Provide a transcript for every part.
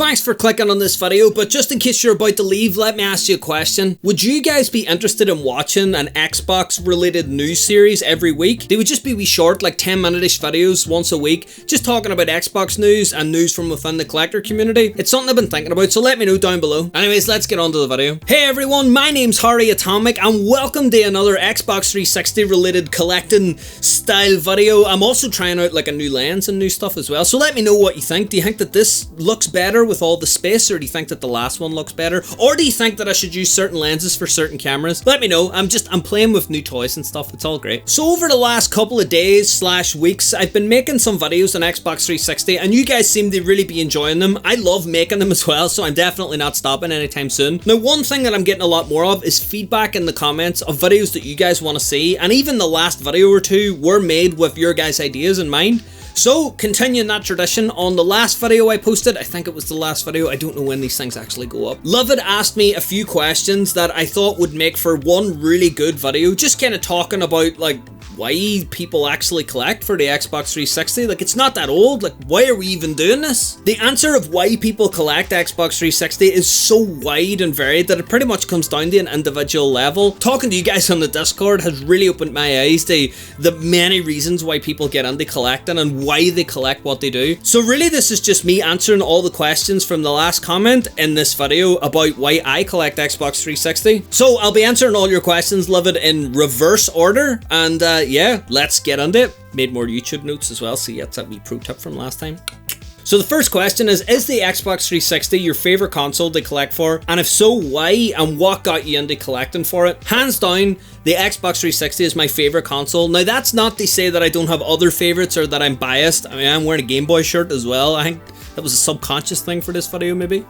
Thanks for clicking on this video, but just in case you're about to leave, let me ask you a question. Would you guys be interested in watching an Xbox related news series every week? They would just be wee short, like 10-minute-ish videos once a week, just talking about Xbox news and news from within the collector community. It's something I've been thinking about, so let me know down below. Anyways, let's get on to the video. Hey everyone, my name's Harry Atomic and welcome to another Xbox 360 related collecting style video. I'm also trying out like a new lens and new stuff as well, so let me know what you think. Do you think that this looks better with all the space, or do you think that the last one looks better, or do you think that I should use certain lenses for certain cameras? Let me know. I'm playing with new toys and stuff. It's all great. So over the last couple of days / weeks, I've been making some videos on Xbox 360 and you guys seem to really be enjoying them. I love making them as well, so I'm definitely not stopping anytime soon. Now, one thing that I'm getting a lot more of is feedback in the comments of videos that you guys want to see, and even the last video or two were made with your guys' ideas in mind. So, continuing that tradition, on the last video I posted, I think it was the last video, I don't know when these things actually go up, Lovid asked me a few questions that I thought would make for one really good video, just kind of talking about, like, why people actually collect for the Xbox 360. Like, it's not that old. Like, why are we even doing this? The answer of why people collect Xbox 360 is so wide and varied that it pretty much comes down to an individual level. Talking to you guys on the Discord has really opened my eyes to the many reasons why people get into collecting and why they collect what they do. So really, this is just me answering all the questions from the last comment in this video about why I collect Xbox 360. So I'll be answering all your questions, Lovid, in reverse order, and yeah, let's get on it. Made more YouTube notes as well, so yeah, that's a wee pro tip from last time. So the first question is the Xbox 360 your favourite console to collect for? And if so, why? And what got you into collecting for it? Hands down, the Xbox 360 is my favourite console. Now, that's not to say that I don't have other favourites or that I'm biased. I mean, I'm wearing a Game Boy shirt as well. I think that was a subconscious thing for this video, maybe.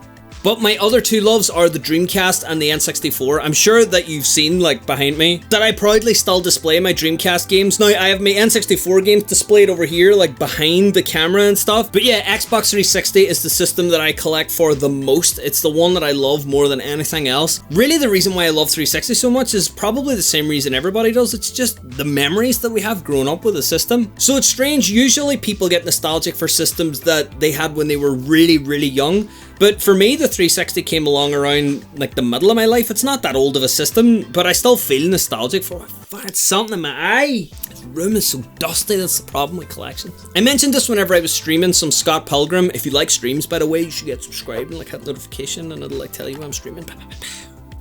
But my other two loves are the Dreamcast and the N64. I'm sure that you've seen, like, behind me, that I proudly still display my Dreamcast games. Now, I have my N64 games displayed over here, like, behind the camera and stuff. But yeah, Xbox 360 is the system that I collect for the most. It's the one that I love more than anything else. Really, the reason why I love 360 so much is probably the same reason everybody does. It's just the memories that we have growing up with the system. So it's strange, usually people get nostalgic for systems that they had when they were really, really young. But for me, the 360 came along around like the middle of my life. It's not that old of a system, but I still feel nostalgic for it. It's something in my eye. This room is so dusty, that's the problem with collections. I mentioned this whenever I was streaming some Scott Pilgrim. If you like streams, by the way, you should get subscribed and like hit notification and it'll like tell you when I'm streaming.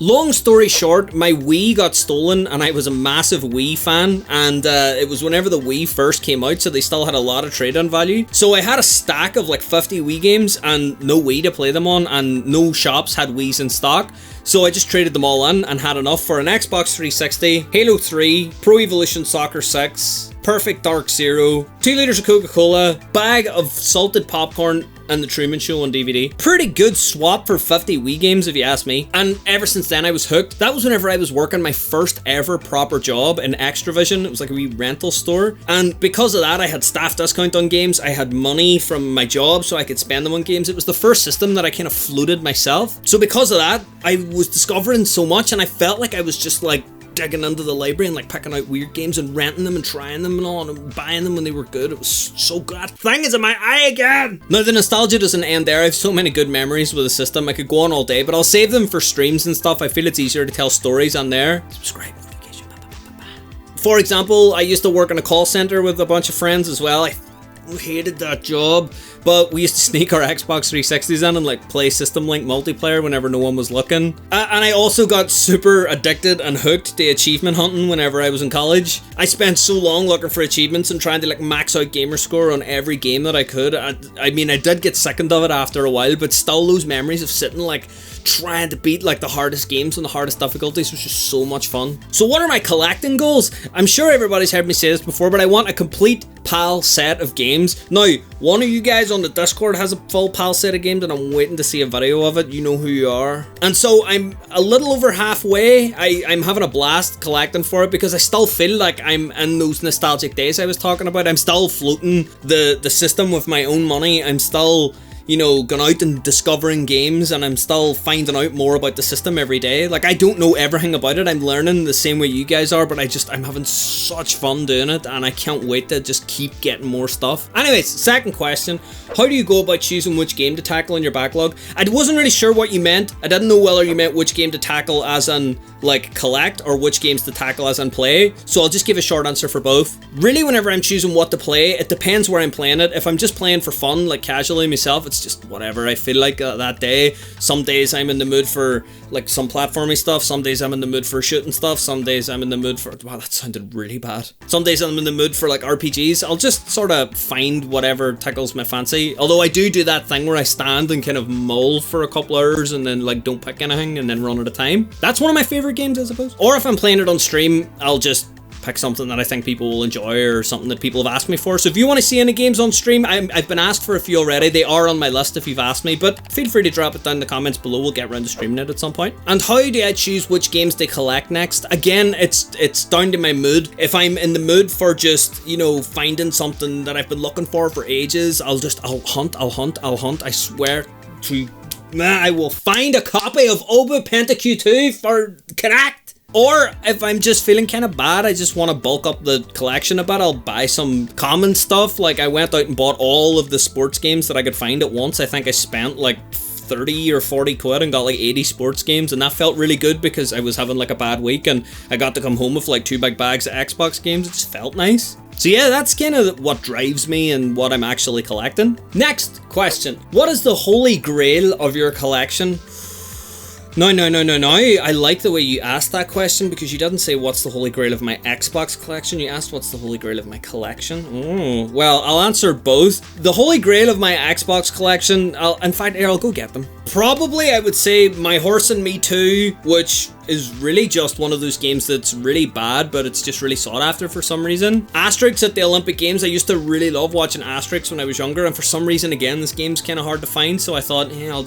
Long story short, my Wii got stolen and I was a massive Wii fan, and it was whenever the Wii first came out, so they still had a lot of trade-in value. So I had a stack of like 50 Wii games and no Wii to play them on, and no shops had Wiis in stock. So I just traded them all in and had enough for an Xbox 360, Halo 3, Pro Evolution Soccer 6, Perfect Dark Zero, 2 liters of Coca-Cola, bag of salted popcorn, and The Truman Show on DVD. Pretty good swap for 50 Wii games if you ask me. And ever since then I was hooked. That was whenever I was working my first ever proper job in Extravision. It was like a wee rental store. And because of that, I had staff discount on games. I had money from my job so I could spend them on games. It was the first system that I kind of floated myself. So because of that, I was discovering so much, and I felt like I was just like digging into the library and like picking out weird games and renting them and trying them and all and buying them when they were good. It was so good. That thing is in my eye again. Now, the nostalgia doesn't end there. I have so many good memories with the system. I could go on all day, but I'll save them for streams and stuff. I feel it's easier to tell stories on there. Subscribe, notification. For example, I used to work in a call center with a bunch of friends as well. I hated that job, but we used to sneak our Xbox 360s in and like play System Link multiplayer whenever no one was looking. And I also got super addicted and hooked to achievement hunting whenever I was in college. I spent so long looking for achievements and trying to like max out gamer score on every game that I could. I mean, I did get sickened of it after a while, but still those memories of sitting like trying to beat like the hardest games and the hardest difficulties was just so much fun. So what are my collecting goals? I'm sure everybody's heard me say this before, but I want a complete PAL set of games. Now, one of you guys on the Discord has a full PAL set of games and I'm waiting to see a video of it. You know who you are. And so I'm a little over halfway. I'm having a blast collecting for it because I still feel like I'm in those nostalgic days I was talking about. I'm still floating the system with my own money. I'm still you know, gone out and discovering games, and I'm still finding out more about the system every day. Like, I don't know everything about it. I'm learning the same way you guys are, but I'm having such fun doing it, and I can't wait to just keep getting more stuff. Anyways, second question, how do you go about choosing which game to tackle in your backlog? I wasn't really sure what you meant. I didn't know whether you meant which game to tackle as in, like, collect, or which games to tackle as in play, so I'll just give a short answer for both. Really, whenever I'm choosing what to play, it depends where I'm playing it. If I'm just playing for fun, like casually myself, it's just whatever I feel like that day. Some days I'm in the mood for like some platformy stuff, some days I'm in the mood for shooting stuff, some days I'm in the mood for, wow, that sounded really bad. Some days I'm in the mood for like RPGs. I'll just sort of find whatever tickles my fancy. Although I do that thing where I stand and kind of mull for a couple hours and then like don't pick anything and then run out of time. That's one of my favorite games, I suppose. Or if I'm playing it on stream, I'll just pick something that I think people will enjoy or something that people have asked me for. So if you want to see any games on stream, I've been asked for a few already. They are on my list if you've asked me, but feel free to drop it down in the comments below. We'll get around to streaming it at some point. And how do I choose which games to collect next? Again, it's down to my mood. If I'm in the mood for just, you know, finding something that I've been looking for ages, I'll hunt. I swear to, I will find a copy of Obu Pentacle 2 for Connect. Or if I'm just feeling kind of bad, I just want to bulk up the collection a bit, I'll buy some common stuff. Like I went out and bought all of the sports games that I could find at once. I think I spent like 30 or 40 quid and got like 80 sports games, and that felt really good because I was having like a bad week and I got to come home with like 2 big bags of Xbox games. It just felt nice. So yeah, that's kind of what drives me and what I'm actually collecting. Next question. What is the holy grail of your collection? No. I like the way you asked that question because you didn't say what's the holy grail of my Xbox collection. You asked what's the holy grail of my collection. Oh, well, I'll answer both. The holy grail of my Xbox collection, I'll go get them. Probably, I would say My Horse and Me 2, which is really just one of those games that's really bad, but it's just really sought after for some reason. Asterix at the Olympic Games, I used to really love watching Asterix when I was younger, and for some reason, again, this game's kind of hard to find, so I thought, hey, I'll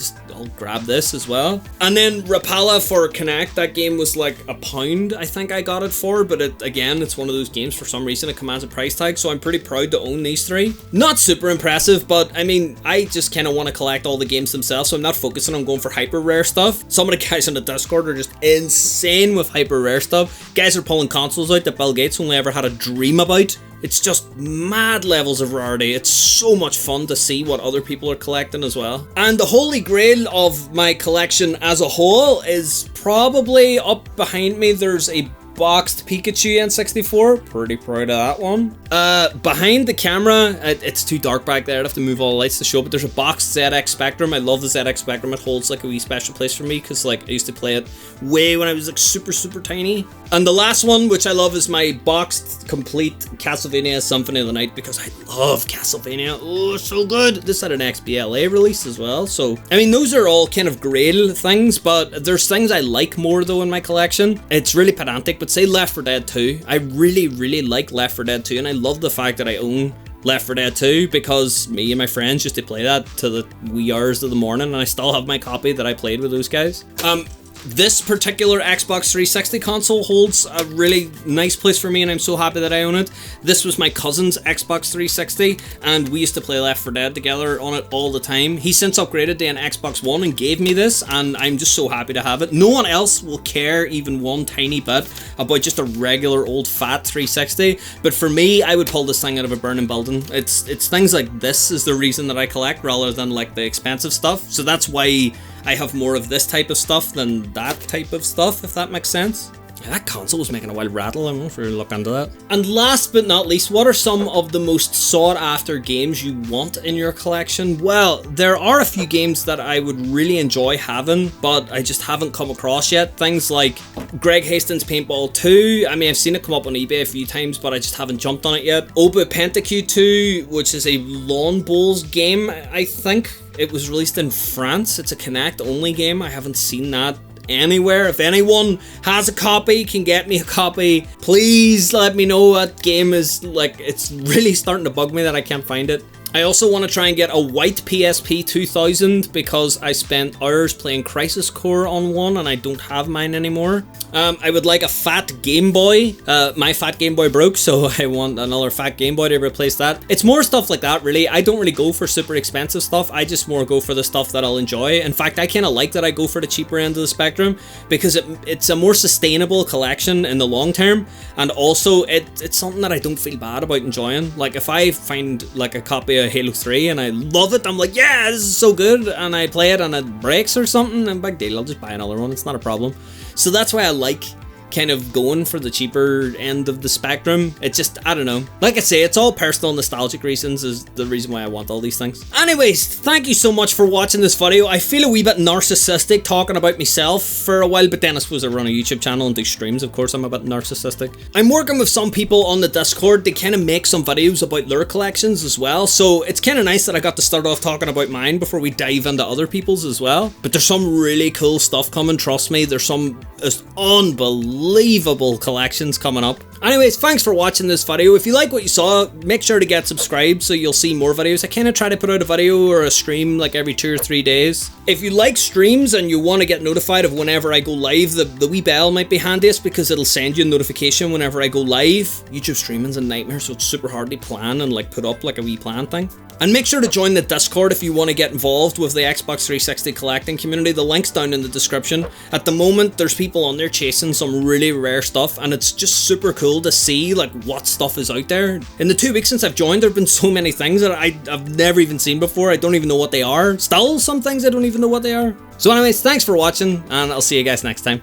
grab this as well. And then Rapala for Connect, that game was like £1, I think I got it for, but it's one of those games, for some reason, it commands a price tag, so I'm pretty proud to own these 3. Not super impressive, but I mean, I just kind of want to collect all the games themselves, so I'm not focusing on going for hyper rare stuff. Some of the guys on the Discord are just insane with hyper rare stuff. Guys are pulling consoles out that Bill Gates only ever had a dream about. It's just mad levels of rarity. It's so much fun to see what other people are collecting as well. And the holy grail of my collection as a whole is probably up behind me. There's a boxed Pikachu N64, pretty proud of that one. Behind the camera, it's too dark back there, I'd have to move all the lights to show, but there's a boxed ZX Spectrum. I love the ZX Spectrum. It holds like a wee special place for me because like I used to play it way when I was like super tiny. And the last one, which I love, is my boxed complete Castlevania Symphony of the Night because I love Castlevania. Oh, so good. This had an XBLA release as well, so I mean those are all kind of grail things, but there's things I like more though in my collection. It's really pedantic, but say Left 4 Dead 2. I really like Left 4 Dead 2, and I love the fact that I own Left 4 Dead 2 because me and my friends used to play that to the wee hours of the morning, and I still have my copy that I played with those guys. This particular Xbox 360 console holds a really nice place for me, and I'm so happy that I own it. This was my cousin's Xbox 360, and we used to play Left 4 Dead together on it all the time. He's since upgraded to an Xbox One and gave me this, and I'm just so happy to have it. No one else will care even one tiny bit about just a regular old fat 360, but for me, I would pull this thing out of a burning building. It's things like this is the reason that I collect rather than like the expensive stuff, so that's why I have more of this type of stuff than that type of stuff, if that makes sense. Yeah, that console was making a wild rattle. I don't know if you're looking into that. And last but not least, what are some of the most sought after games you want in your collection? Well, there are a few games that I would really enjoy having, but I just haven't come across yet. Things like Greg Hastings Paintball 2. I mean, I've seen it come up on eBay a few times, but I just haven't jumped on it yet. Obu Pentacle 2, which is a lawn bowls game, I think. It was released in France. It's a Connect only game. I haven't seen that anywhere. If anyone has a copy, can get me a copy, please let me know what game is like. It's really starting to bug me that I can't find it. I also want to try and get a white PSP 2000 because I spent hours playing Crisis Core on one and I don't have mine anymore. I would like a fat Game Boy. My fat Game Boy broke, so I want another fat Game Boy to replace that. It's more stuff like that, really. I don't really go for super expensive stuff. I just more go for the stuff that I'll enjoy. In fact, I kind of like that I go for the cheaper end of the spectrum because it's a more sustainable collection in the long term, and also it's something that I don't feel bad about enjoying. Like if I find like a copy of Halo 3 and I love it, I'm like, yeah, this is so good, and I play it and it breaks or something, and big deal, I'll just buy another one. It's not a problem. So that's why I like kind of going for the cheaper end of the spectrum. It's just, I don't know. Like I say, it's all personal nostalgic reasons is the reason why I want all these things. Anyways, thank you so much for watching this video. I feel a wee bit narcissistic talking about myself for a while, but then I suppose I run a YouTube channel and do streams. Of course, I'm a bit narcissistic. I'm working with some people on the Discord. They kind of make some videos about their collections as well. So it's kind of nice that I got to start off talking about mine before we dive into other people's as well. But there's some really cool stuff coming, trust me. There's some unbelievable collections coming up. Anyways, thanks for watching this video. If you like what you saw, make sure to get subscribed so you'll see more videos. I kind of try to put out a video or a stream like every 2 or 3 days. If you like streams and you want to get notified of whenever I go live, the wee bell might be handiest because it'll send you a notification whenever I go live. YouTube streaming's a nightmare, so it's super hard to plan and like put up like a wee plan thing. And make sure to join the Discord if you want to get involved with the Xbox 360 collecting community. The link's down in the description. At the moment, there's people on there chasing some really rare stuff, and it's just super cool to see like what stuff is out there. In the 2 weeks since I've joined, there have been so many things that I've never even seen before. I don't even know what they are. Still, some things I don't even know what they are. So anyways, thanks for watching, and I'll see you guys next time.